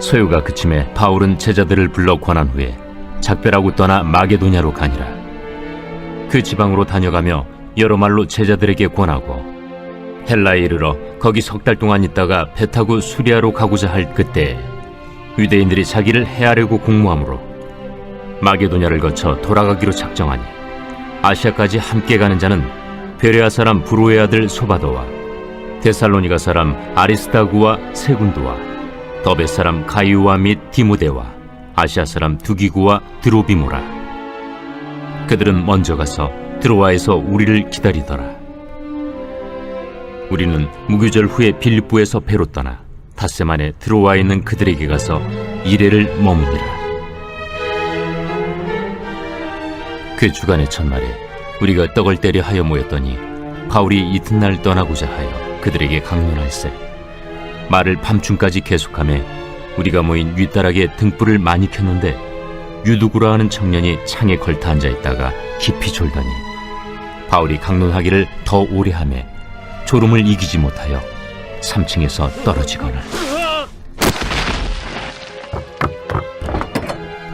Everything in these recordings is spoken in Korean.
소요가 그침에 바울은 제자들을 불러 권한 후에 작별하고 떠나 마게도냐로 가니라. 그 지방으로 다녀가며 여러 말로 제자들에게 권하고 헬라에 이르러 거기 석 달 동안 있다가 배 타고 수리아로 가고자 할 그때 유대인들이 자기를 해하려고 공모하므로 마게도냐를 거쳐 돌아가기로 작정하니 아시아까지 함께 가는 자는 베레아 사람 브로의 아들 소바도와 데살로니가 사람 아리스다구와 세군도와 더베 사람 가이오와 및 디모데와 아시아 사람 두기구와 드로비모라. 그들은 먼저 가서 드로아에서 우리를 기다리더라. 우리는 무교절 후에 빌립보에서 배로 떠나 닷새 만에 드로아에 있는 그들에게 가서 이레를 머무니라. 그 주간의 첫날에 우리가 떡을 때려 하여 모였더니 바울이 이튿날 떠나고자 하여 그들에게 강론할세 말을 밤중까지 계속하며 우리가 모인 윗다락에 등불을 많이 켰는데 유두구라 하는 청년이 창에 걸터 앉아있다가 깊이 졸더니 바울이 강론하기를 더 오래 하며 졸음을 이기지 못하여 3층에서 떨어지거늘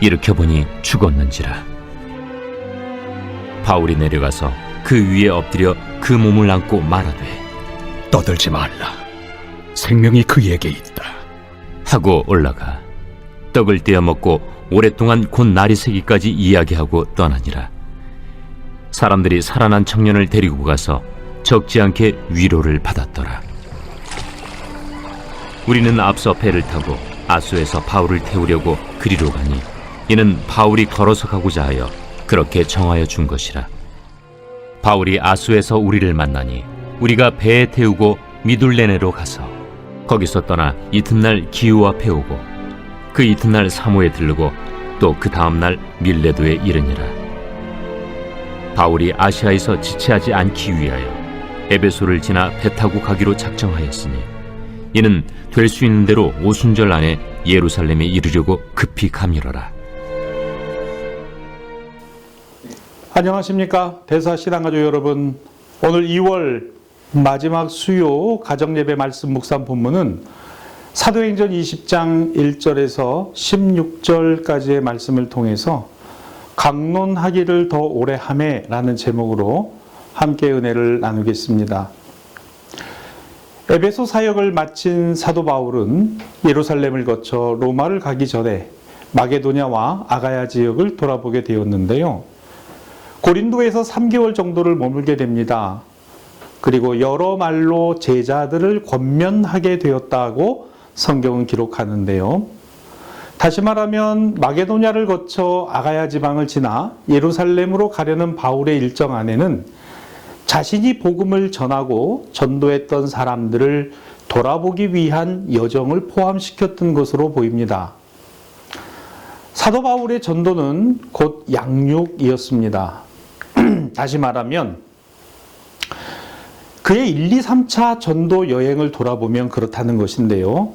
일으켜보니 죽었는지라. 바울이 내려가서 그 위에 엎드려 그 몸을 안고 말하되 떠들지 말라. 생명이 그에게 있다. 하고 올라가 떡을 떼어 먹고 오랫동안 곧 날이 새기까지 이야기하고 떠나니라. 사람들이 살아난 청년을 데리고 가서 적지 않게 위로를 받았더라. 우리는 앞서 배를 타고 아소에서 바울을 태우려고 그리로 가니 이는 바울이 걸어서 가고자 하여 그렇게 정하여 준 것이라. 바울이 아소에서 우리를 만나니 우리가 배에 태우고 미둘레네로 가서 거기서 떠나 이튿날 기우 앞에 오고 그 이튿날 사모에 들르고 또 그 다음날 밀레도에 이르니라. 바울이 아시아에서 지체하지 않기 위하여 에베소를 지나 배 타고 가기로 작정하였으니 이는 될 수 있는 대로 오순절 안에 예루살렘에 이르려고 급히 가밀어라. 안녕하십니까 대사신앙가족 여러분. 오늘 2월 마지막 수요 가정예배 말씀 묵상 본문은 사도행전 20장 1절에서 16절까지의 말씀을 통해서 강론하기를 더 오래 하매 라는 제목으로 함께 은혜를 나누겠습니다. 에베소 사역을 마친 사도 바울은 예루살렘을 거쳐 로마를 가기 전에 마게도냐와 아가야 지역을 돌아보게 되었는데요. 고린도에서 3개월 정도를 머물게 됩니다. 그리고 여러 말로 제자들을 권면하게 되었다고 성경은 기록하는데요. 다시 말하면 마게도냐를 거쳐 아가야 지방을 지나 예루살렘으로 가려는 바울의 일정 안에는 자신이 복음을 전하고 전도했던 사람들을 돌아보기 위한 여정을 포함시켰던 것으로 보입니다. 사도 바울의 전도는 곧 양육이었습니다. 다시 말하면 그의 1, 2, 3차 전도 여행을 돌아보면 그렇다는 것인데요.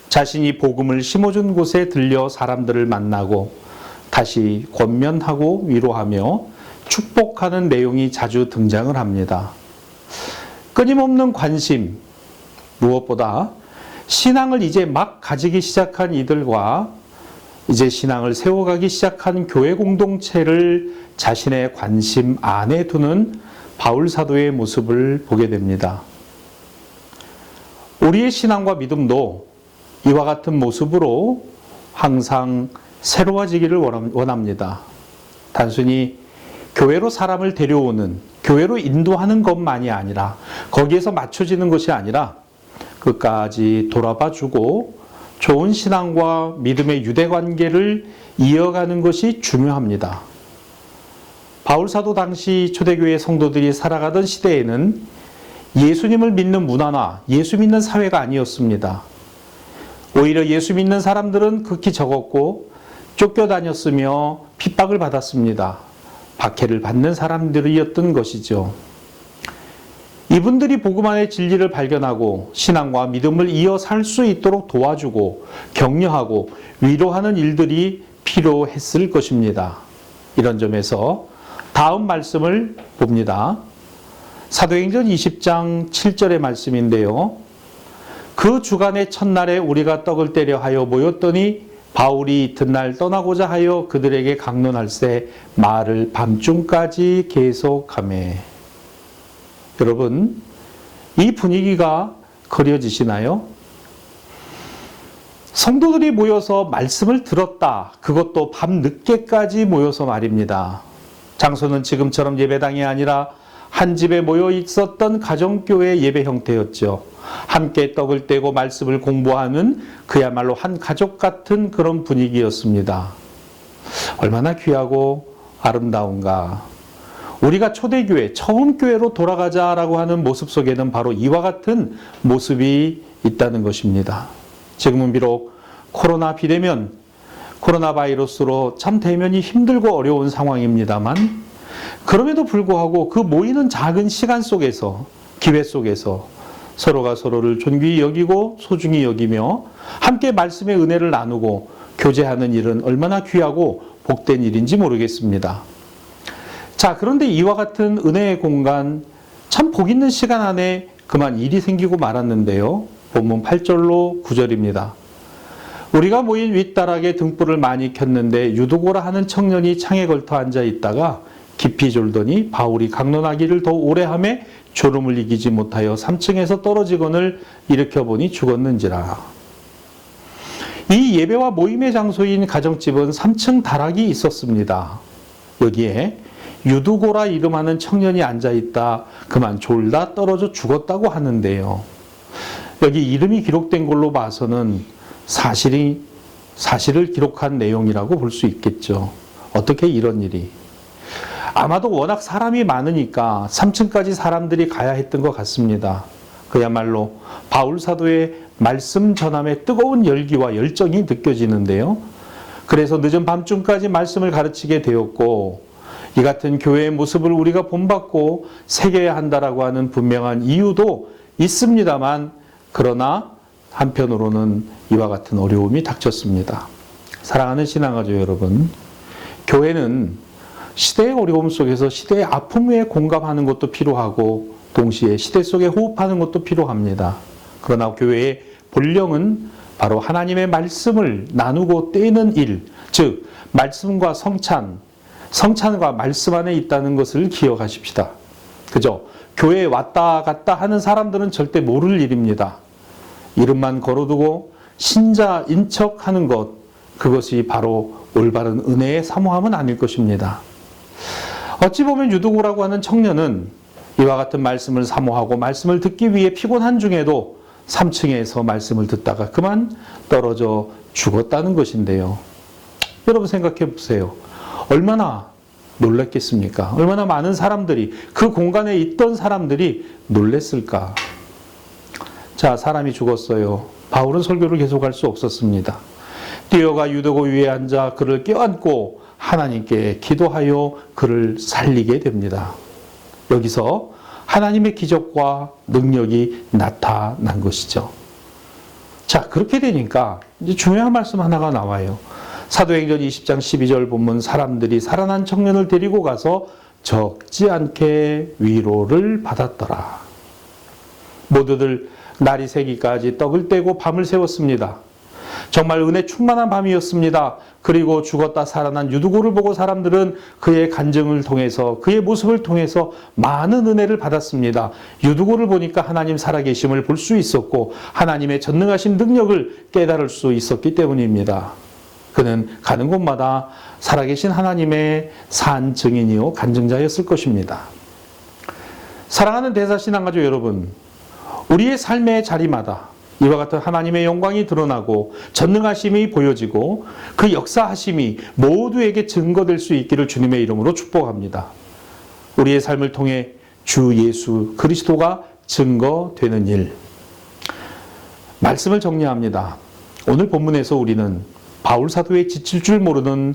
자신이 복음을 심어준 곳에 들려 사람들을 만나고 다시 권면하고 위로하며 축복하는 내용이 자주 등장을 합니다. 끊임없는 관심, 무엇보다 신앙을 이제 막 가지기 시작한 이들과 이제 신앙을 세워가기 시작한 교회 공동체를 자신의 관심 안에 두는 바울 사도의 모습을 보게 됩니다. 우리의 신앙과 믿음도 이와 같은 모습으로 항상 새로워지기를 원합니다. 단순히 교회로 사람을 데려오는, 교회로 인도하는 것만이 아니라 거기에서 맞춰지는 것이 아니라 끝까지 돌아봐주고 좋은 신앙과 믿음의 유대관계를 이어가는 것이 중요합니다. 바울 사도 당시 초대교회 성도들이 살아가던 시대에는 예수님을 믿는 문화나 예수 믿는 사회가 아니었습니다. 오히려 예수 믿는 사람들은 극히 적었고 쫓겨다녔으며 핍박을 받았습니다. 박해를 받는 사람들이었던 것이죠. 이분들이 복음 안의 진리를 발견하고 신앙과 믿음을 이어 살 수 있도록 도와주고 격려하고 위로하는 일들이 필요했을 것입니다. 이런 점에서 다음 말씀을 봅니다. 사도행전 20장 7절의 말씀인데요. 그 주간의 첫날에 우리가 떡을 떼려 하여 모였더니 바울이 이튿날 떠나고자 하여 그들에게 강론할세 말을 밤중까지 계속하매. 여러분, 이 분위기가 그려지시나요? 성도들이 모여서 말씀을 들었다. 그것도 밤늦게까지 모여서 말입니다. 장소는 지금처럼 예배당이 아니라 한 집에 모여 있었던 가정교회 예배 형태였죠. 함께 떡을 떼고 말씀을 공부하는 그야말로 한 가족 같은 그런 분위기였습니다. 얼마나 귀하고 아름다운가. 우리가 초대교회, 처음 교회로 돌아가자라고 하는 모습 속에는 바로 이와 같은 모습이 있다는 것입니다. 지금은 비록 코로나 비대면, 코로나 바이러스로 참 대면이 힘들고 어려운 상황입니다만, 그럼에도 불구하고 그 모이는 작은 시간 속에서, 기회 속에서 서로가 서로를 존귀히 여기고 소중히 여기며 함께 말씀의 은혜를 나누고 교제하는 일은 얼마나 귀하고 복된 일인지 모르겠습니다. 자, 그런데 이와 같은 은혜의 공간, 참 복 있는 시간 안에 그만 일이 생기고 말았는데요. 본문 8절로 9절입니다. 우리가 모인 윗다락에 등불을 많이 켰는데 유두고라 하는 청년이 창에 걸터 앉아 있다가 깊이 졸더니 바울이 강론하기를 더 오래 하매 졸음을 이기지 못하여 3층에서 떨어지거늘 일으켜보니 죽었는지라. 이 예배와 모임의 장소인 가정집은 3층 다락이 있었습니다. 여기에 유두고라 이름하는 청년이 앉아있다 그만 졸다 떨어져 죽었다고 하는데요. 여기 이름이 기록된 걸로 봐서는 사실을 기록한 내용이라고 볼 수 있겠죠. 어떻게 이런 일이? 아마도 워낙 사람이 많으니까 3층까지 사람들이 가야 했던 것 같습니다. 그야말로 바울 사도의 말씀 전함의 뜨거운 열기와 열정이 느껴지는데요. 그래서 늦은 밤중까지 말씀을 가르치게 되었고, 이 같은 교회의 모습을 우리가 본받고 새겨야 한다라고 하는 분명한 이유도 있습니다만, 그러나 한편으로는 이와 같은 어려움이 닥쳤습니다. 사랑하는 신앙가족 여러분, 교회는 시대의 어려움 속에서 시대의 아픔 위에 공감하는 것도 필요하고 동시에 시대 속에 호흡하는 것도 필요합니다. 그러나 교회의 본령은 바로 하나님의 말씀을 나누고 떼는 일, 즉 말씀과 성찬과 말씀 안에 있다는 것을 기억하십시다. 그죠? 교회에 왔다 갔다 하는 사람들은 절대 모를 일입니다. 이름만 걸어두고 신자인 척하는 것, 그것이 바로 올바른 은혜의 사모함은 아닐 것입니다. 어찌 보면 유두고라고 하는 청년은 이와 같은 말씀을 사모하고 말씀을 듣기 위해 피곤한 중에도 3층에서 말씀을 듣다가 그만 떨어져 죽었다는 것인데요. 여러분 생각해 보세요. 얼마나 놀랐겠습니까? 얼마나 많은 사람들이, 그 공간에 있던 사람들이 놀랬을까? 자, 사람이 죽었어요. 바울은 설교를 계속할 수 없었습니다. 뛰어가 유두고 위에 앉아 그를 껴안고 하나님께 기도하여 그를 살리게 됩니다. 여기서 하나님의 기적과 능력이 나타난 것이죠. 자, 그렇게 되니까 이제 중요한 말씀 하나가 나와요. 사도행전 20장 12절 본문, 사람들이 살아난 청년을 데리고 가서 적지 않게 위로를 받았더라. 모두들 날이 새기까지 떡을 떼고 밤을 새웠습니다. 정말 은혜 충만한 밤이었습니다. 그리고 죽었다 살아난 유두고를 보고 사람들은 그의 간증을 통해서, 그의 모습을 통해서 많은 은혜를 받았습니다. 유두고를 보니까 하나님 살아계심을 볼 수 있었고 하나님의 전능하신 능력을 깨달을 수 있었기 때문입니다. 그는 가는 곳마다 살아계신 하나님의 산 증인이요 간증자였을 것입니다. 사랑하는 대사신앙가족 여러분, 우리의 삶의 자리마다 이와 같은 하나님의 영광이 드러나고 전능하심이 보여지고 그 역사하심이 모두에게 증거될 수 있기를 주님의 이름으로 축복합니다. 우리의 삶을 통해 주 예수 그리스도가 증거되는 일. 말씀을 정리합니다. 오늘 본문에서 우리는 바울 사도의 지칠 줄 모르는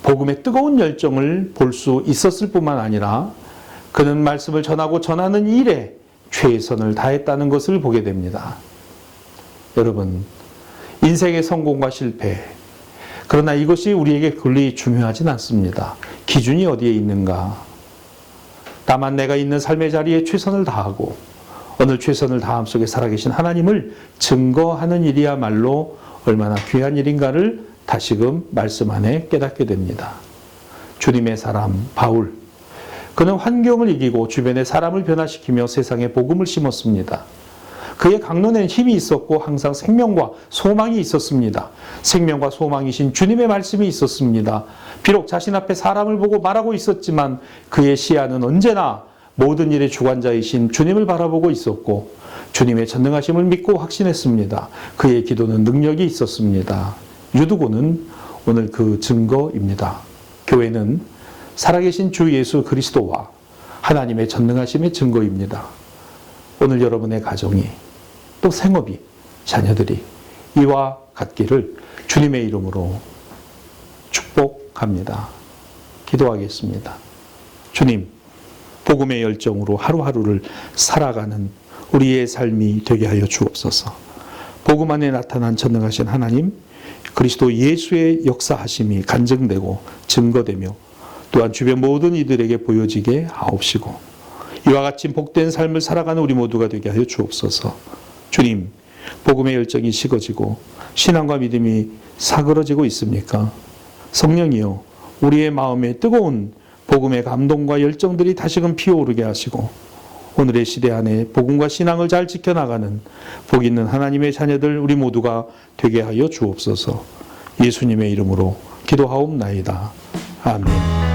복음의 뜨거운 열정을 볼 수 있었을 뿐만 아니라 그는 말씀을 전하고 전하는 일에 최선을 다했다는 것을 보게 됩니다. 여러분, 인생의 성공과 실패, 그러나 이것이 우리에게 그리 중요하진 않습니다. 기준이 어디에 있는가? 다만 내가 있는 삶의 자리에 최선을 다하고 오늘 최선을 다함 속에 살아계신 하나님을 증거하는 일이야말로 얼마나 귀한 일인가를 다시금 말씀 안에 깨닫게 됩니다. 주님의 사람 바울, 그는 환경을 이기고 주변의 사람을 변화시키며 세상에 복음을 심었습니다. 그의 강론에는 힘이 있었고 항상 생명과 소망이 있었습니다. 생명과 소망이신 주님의 말씀이 있었습니다. 비록 자신 앞에 사람을 보고 말하고 있었지만 그의 시야는 언제나 모든 일의 주관자이신 주님을 바라보고 있었고 주님의 전능하심을 믿고 확신했습니다. 그의 기도는 능력이 있었습니다. 유두고는 오늘 그 증거입니다. 교회는 살아계신 주 예수 그리스도와 하나님의 전능하심의 증거입니다. 오늘 여러분의 가정이 또 생업이, 자녀들이 이와 같기를 주님의 이름으로 축복합니다. 기도하겠습니다. 주님, 복음의 열정으로 하루하루를 살아가는 우리의 삶이 되게 하여 주옵소서. 복음 안에 나타난 전능하신 하나님, 그리스도 예수의 역사하심이 간증되고 증거되며 또한 주변 모든 이들에게 보여지게 하옵시고 이와 같이 복된 삶을 살아가는 우리 모두가 되게 하여 주옵소서. 주님, 복음의 열정이 식어지고 신앙과 믿음이 사그러지고 있습니까? 성령이여, 우리의 마음에 뜨거운 복음의 감동과 열정들이 다시금 피어오르게 하시고 오늘의 시대 안에 복음과 신앙을 잘 지켜나가는 복 있는 하나님의 자녀들 우리 모두가 되게 하여 주옵소서. 예수님의 이름으로 기도하옵나이다. 아멘.